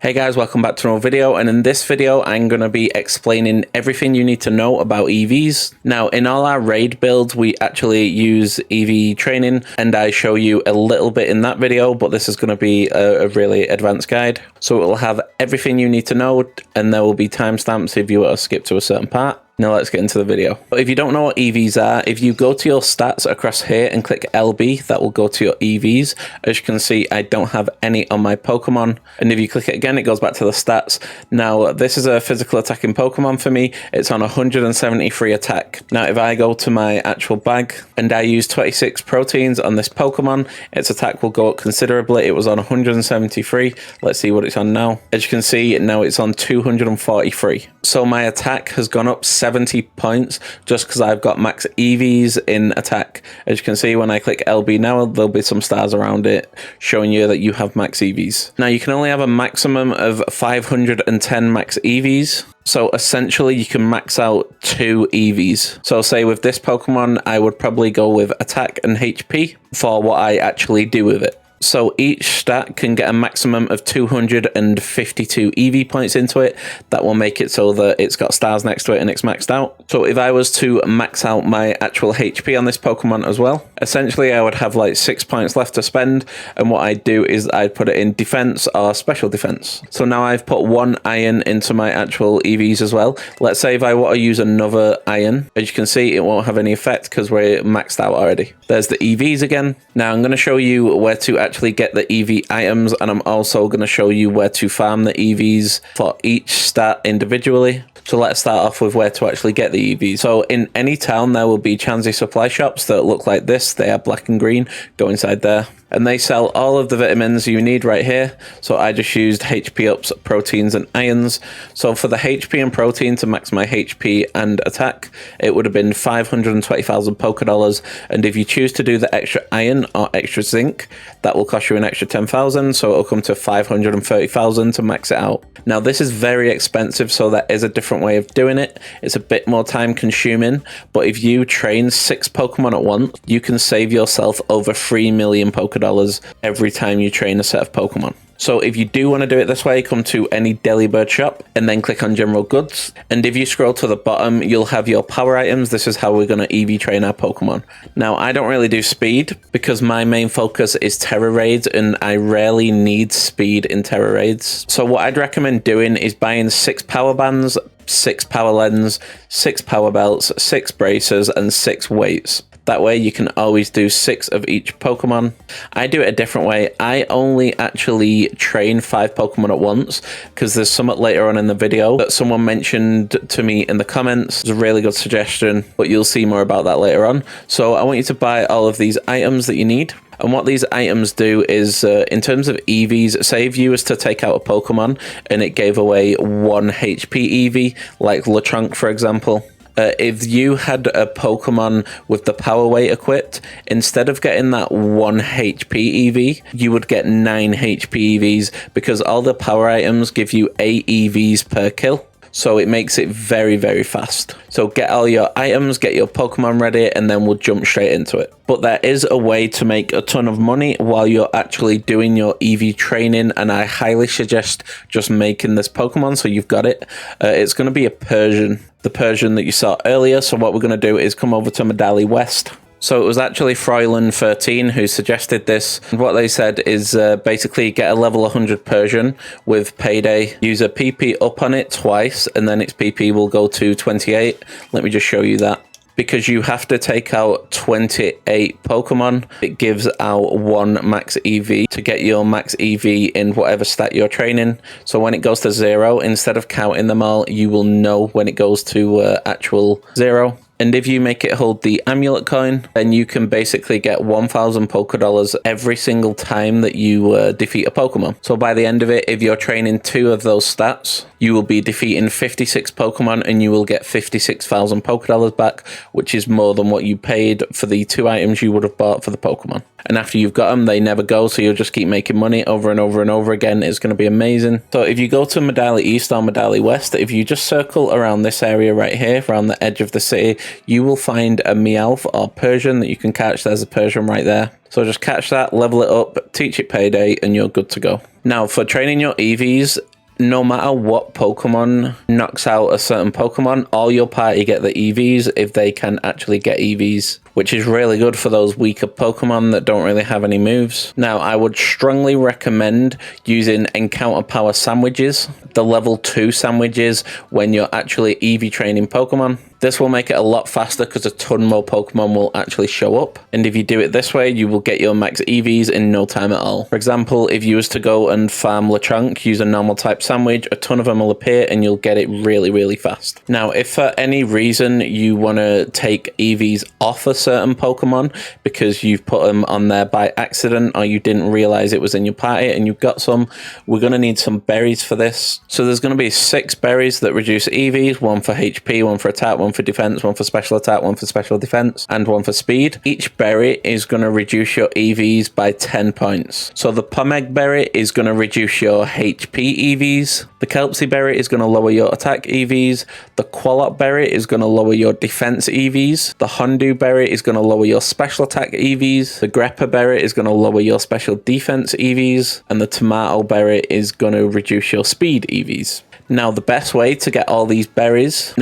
Hey guys, welcome back to another video, and in this video I'm going to be explaining everything you need to know about EVs. Now in all our raid builds we actually use EV training, and I show you a little bit in that video, but this is going to be a really advanced guide. So it will have everything you need to know, and there will be timestamps if you want to skip to a certain part. Now let's get into the video. If you don't know what EVs are, if you go to your stats across here and click LB, that will go to your EVs. As you can see, I don't have any on my Pokemon. And if you click it again, it goes back to the stats. Now, this is a physical attacking Pokemon for me. It's on 173 attack. Now, if I go to my actual bag and I use 26 proteins on this Pokemon, its attack will go up considerably. It was on 173. Let's see what it's on now. As you can see, now it's on 243. So my attack has gone up 70 points just because I've got max EVs in attack. As you can see, when I click LB now, there'll be some stars around it showing you that you have max EVs. Now you can only have a maximum of 510 max EVs. So essentially you can max out 2 EVs. So say with this Pokemon, I would probably go with attack and HP for what I actually do with it. So each stat can get a maximum of 252 EV points into it. That will make it so that it's got stars next to it and it's maxed out. So if I was to max out my actual HP on this Pokemon as well, essentially I would have like 6 points left to spend. And what I'd do is I'd put it in defense or special defense. So now I've put 1 iron into my actual EVs as well. Let's say if I want to use another iron, as you can see, it won't have any effect because we're maxed out already. There's the EVs again. Now I'm going to show you where to actually get the EV items, and I'm also going to show you where to farm the EVs for each stat individually. So let's start off with where to actually get the EVs. So in any town there will be Chansey supply shops that look like this. They are black and green. Go inside there. And they sell all of the vitamins you need right here. So I just used HP ups, proteins and irons. So for the HP and protein to max my HP and attack, it would have been 520,000 Poké Dollars. And if you choose to do the extra iron or extra zinc, that will cost you an extra 10,000. So it'll come to 530,000 to max it out. Now this is very expensive, so that is a different way of doing it. It's a bit more time consuming, but if you train 6 Pokemon at once, you can save yourself over 3 million Poké Dollars every time you train a set of Pokemon. So if you do want to do it this way, come to any Delibird shop and then click on general goods. And if you scroll to the bottom, you'll have your power items. This is how we're going to EV train our Pokemon. Now, I don't really do speed because my main focus is Terra raids and I rarely need speed in Terra raids. So what I'd recommend doing is buying 6 power bands, 6 power lens, 6 power belts, 6 bracers and 6 weights. That way you can always do 6 of each Pokemon. I do it a different way. I only actually train 5 Pokemon at once because there's something later on in the video that someone mentioned to me in the comments. It's a really good suggestion, but you'll see more about that later on. So I want you to buy all of these items that you need. And what these items do is, in terms of EVs, say if you was to take out a Pokemon and it gave away 1 HP EV, like Lechonk for example. If you had a Pokemon with the power weight equipped, instead of getting that 1 HP EV, you would get 9 HP EVs because all the power items give you 8 EVs per kill. So it makes it very, very fast. So get all your items, get your Pokemon ready, and then we'll jump straight into it. But there is a way to make a ton of money while you're actually doing your EV training, and I highly suggest just making this Pokemon so you've got it. It's going to be a Persian, the Persian that you saw earlier. So what we're going to do is come over to Medali West. So it was actually Froylan13 who suggested this. What they said is basically get a level 100 Persian with Payday, use a PP up on it twice, and then its PP will go to 28. Let me just show you that. Because you have to take out 28 Pokemon, it gives out 1 max EV to get your max EV in whatever stat you're training. So when it goes to 0, instead of counting them all, you will know when it goes to actual 0. And if you make it hold the amulet coin, then you can basically get 1,000 Poké Dollars every single time that you defeat a Pokemon. So by the end of it, if you're training 2 of those stats, you will be defeating 56 Pokemon and you will get 56,000 Poké Dollars back, which is more than what you paid for the 2 items you would have bought for the Pokemon. And after you've got them, they never go, so you'll just keep making money over and over and over again. It's going to be amazing. So if you go to Medali East or Medali West, if you just circle around this area right here, around the edge of the city, you will find a Meowth or Persian that you can catch. There's a Persian right there. So just catch that, level it up, teach it Payday, and you're good to go. Now, for training your EVs, no matter what Pokemon knocks out a certain Pokemon, all your party get the EVs if they can actually get EVs, which is really good for those weaker Pokemon that don't really have any moves. Now, I would strongly recommend using encounter power sandwiches, the level 2 sandwiches, when you're actually EV training Pokemon. This will make it a lot faster because a ton more Pokemon will actually show up. And if you do it this way, you will get your max EVs in no time at all. For example, if you was to go and farm Lechonk, use a normal type sandwich, a ton of them will appear and you'll get it really, really fast. Now, if for any reason you want to take EVs off a certain Pokemon because you've put them on there by accident or you didn't realize it was in your party and you got some, we're going to need some berries for this. So there's going to be 6 berries that reduce EVs, one for HP, one for attack, one for defense, one for special attack, one for special defense, and one for speed. Each berry is going to reduce your EVs by 10 points. So the Pomeg berry is going to reduce your HP EVs. The Kelpsy berry is going to lower your attack EVs. The Quallop berry is going to lower your defense EVs. The Hondu berry is going to lower your special attack EVs. The Greppa berry is going to lower your special defense EVs. And the Tomato berry is going to reduce your speed EVs. Now, the best way to get all these berries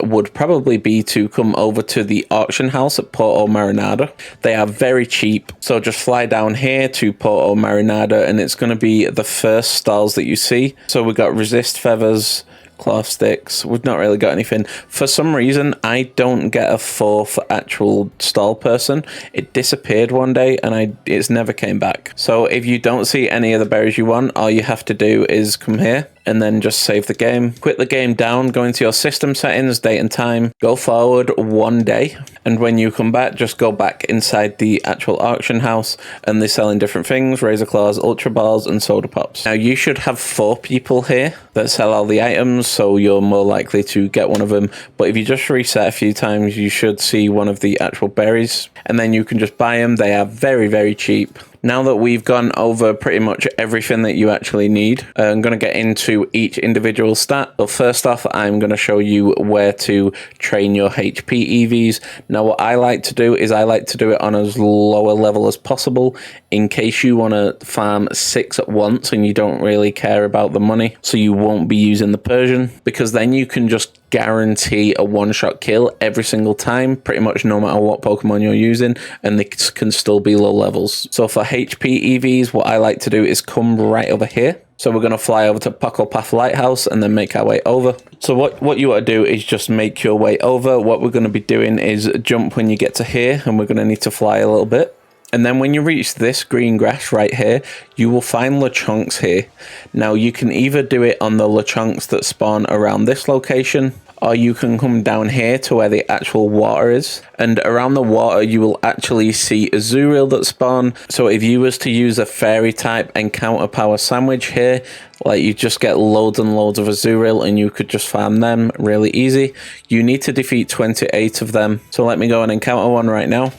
would probably be to come over to the auction house at Porto Marinada. They are very cheap. So just fly down here to Porto Marinada and it's going to be the first stalls that you see. So we got resist feathers, cloth sticks. We've not really got anything. For some reason, I don't get a 4th actual stall person. It disappeared one day and it's never came back. So if you don't see any of the berries you want, all you have to do is come here and then just save the game. Quit the game down, go into your system settings, date and time, go forward 1 day. And when you come back, just go back inside the actual auction house and they're selling different things, Razor Claws, Ultra Balls and Soda Pops. Now you should have 4 people here that sell all the items, so you're more likely to get one of them. But if you just reset a few times, you should see one of the actual berries and then you can just buy them. They are very, very cheap. Now that we've gone over pretty much everything that you actually need, I'm going to get into each individual stat. So first off, I'm going to show you where to train your HP EVs. Now, what I like to do is I like to do it on as low a level as possible in case you want to farm 6 at once and you don't really care about the money. So you won't be using the Persian because then you can just guarantee a one-shot kill every single time, pretty much no matter what Pokemon you're using, and they can still be low levels. So for HP EVs, what I like to do is come right over here. So we're going to fly over to Puckle Path Lighthouse and then make our way over. So what you want to do is just make your way over. What we're going to be doing is jump when you get to here, and we're going to need to fly a little bit. And then when you reach this green grass right here, you will find Lechonks here. Now you can either do it on the Lechonks that spawn around this location, or you can come down here to where the actual water is. And around the water, you will actually see Azurill that spawn. So if you was to use a fairy type encounter power sandwich here, like you just get loads and loads of Azurill and you could just farm them really easy. You need to defeat 28 of them. So let me go and encounter one right now.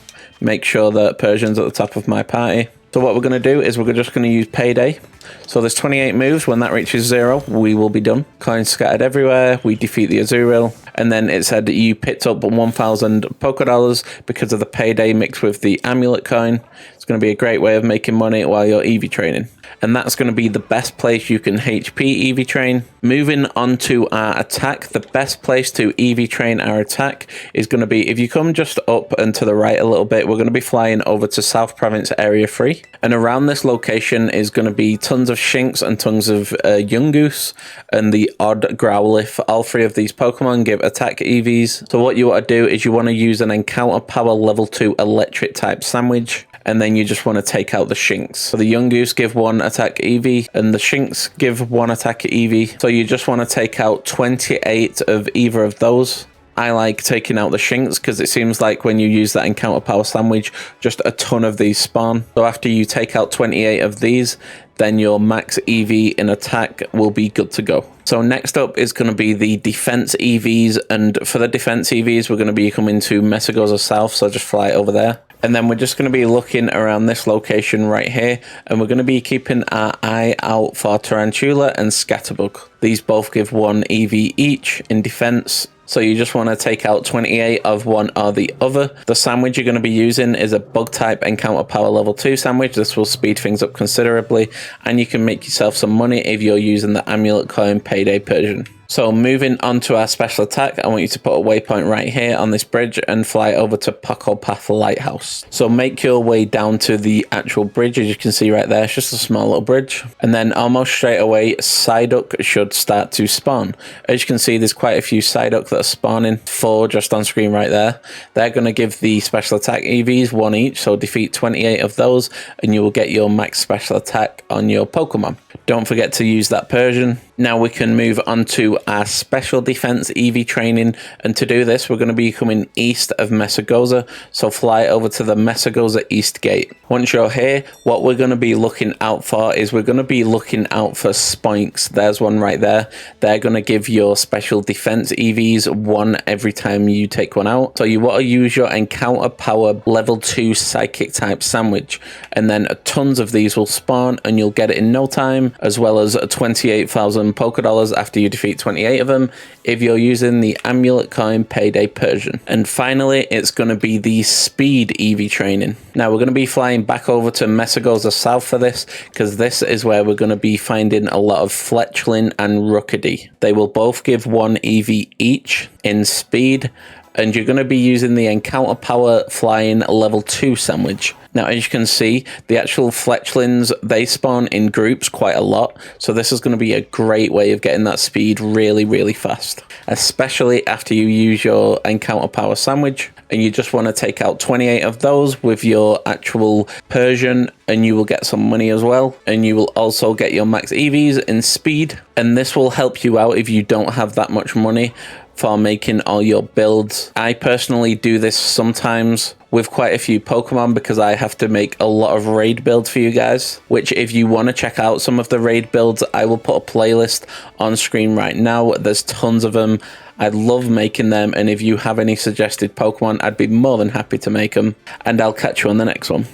Make sure that Persian's at the top of my party. So what we're going to do is we're just going to use Payday. So there's 28 moves. When that reaches 0, we will be done. Coins scattered everywhere. We defeat the Azurill. And then it said that you picked up 1,000 Poké Dollars because of the Payday mixed with the Amulet coin. It's going to be a great way of making money while you're EV training. And that's going to be the best place you can HP EV train. Moving on to our attack, the best place to EV train our attack is going to be, if you come just up and to the right a little bit, we're going to be flying over to South Province Area 3. And around this location is going to be tons of Shinx and tons of Yungoos and the odd Growlithe. All 3 of these Pokemon give Attack EVs. So what you want to do is you want to use an encounter power level 2 electric type sandwich. And then you just want to take out the Shinx. So the Yungoos give 1 attack EV and the Shinx give 1 attack EV. So you just want to take out 28 of either of those. I like taking out the Shinx because it seems like when you use that encounter power sandwich, just a ton of these spawn. So after you take out 28 of these, then your max EV in attack will be good to go. So next up is going to be the Defense EVs. And for the Defense EVs, we're going to be coming to Messagoza South. So just fly over there. And then we're just going to be looking around this location right here. And we're going to be keeping our eye out for Tarantula and Scatterbug. These both give 1 EV each in defense. So you just want to take out 28 of one or the other. The sandwich you're going to be using is a bug type encounter power level 2 sandwich. This will speed things up considerably, and you can make yourself some money if you're using the amulet coin payday Persian. So moving on to our special attack, I want you to put a waypoint right here on this bridge and fly over to Poco Path Lighthouse. So make your way down to the actual bridge, as you can see right there. It's just a small little bridge. And then almost straight away, Psyduck should start to spawn. As you can see, there's quite a few Psyduck that are spawning. 4 just on screen right there. They're going to give the special attack EVs 1 each. So defeat 28 of those and you will get your max special attack on your Pokemon. Don't forget to use that Persian. Now we can move on to our special defense EV training, and to do this we're going to be coming east of Mesagoza, so fly over to the Mesagoza East Gate. Once you're here, what we're going to be looking out for is we're going to be looking out for Spoinks. There's one right there. They're going to give your special defense EVs 1 every time you take one out. So you want to use your encounter power level 2 psychic type sandwich, and then tons of these will spawn and you'll get it in no time, as well as 28,000 Poké Dollars after you defeat 28 of them if you're using the amulet coin payday Persian. And finally, it's going to be the speed EV training. Now we're going to be flying back over to Mesagoza South for this, because this is where we're going to be finding a lot of Fletchling and Rookidee. They will both give 1 EV each in speed, and you're going to be using the encounter power flying level 2 sandwich. Now, as you can see, the actual Fletchlings, they spawn in groups quite a lot, so this is going to be a great way of getting that speed really, really fast, especially after you use your encounter power sandwich, and you just want to take out 28 of those with your actual Persian, and you will get some money as well, and you will also get your max EVs in speed, and this will help you out if you don't have that much money for making all your builds. I personally do this sometimes with quite a few Pokemon because I have to make a lot of raid builds for you guys, which if you want to check out some of the raid builds, I will put a playlist on screen right now. There's tons of them. I love making them, and if you have any suggested Pokemon, I'd be more than happy to make them, and I'll catch you on the next one.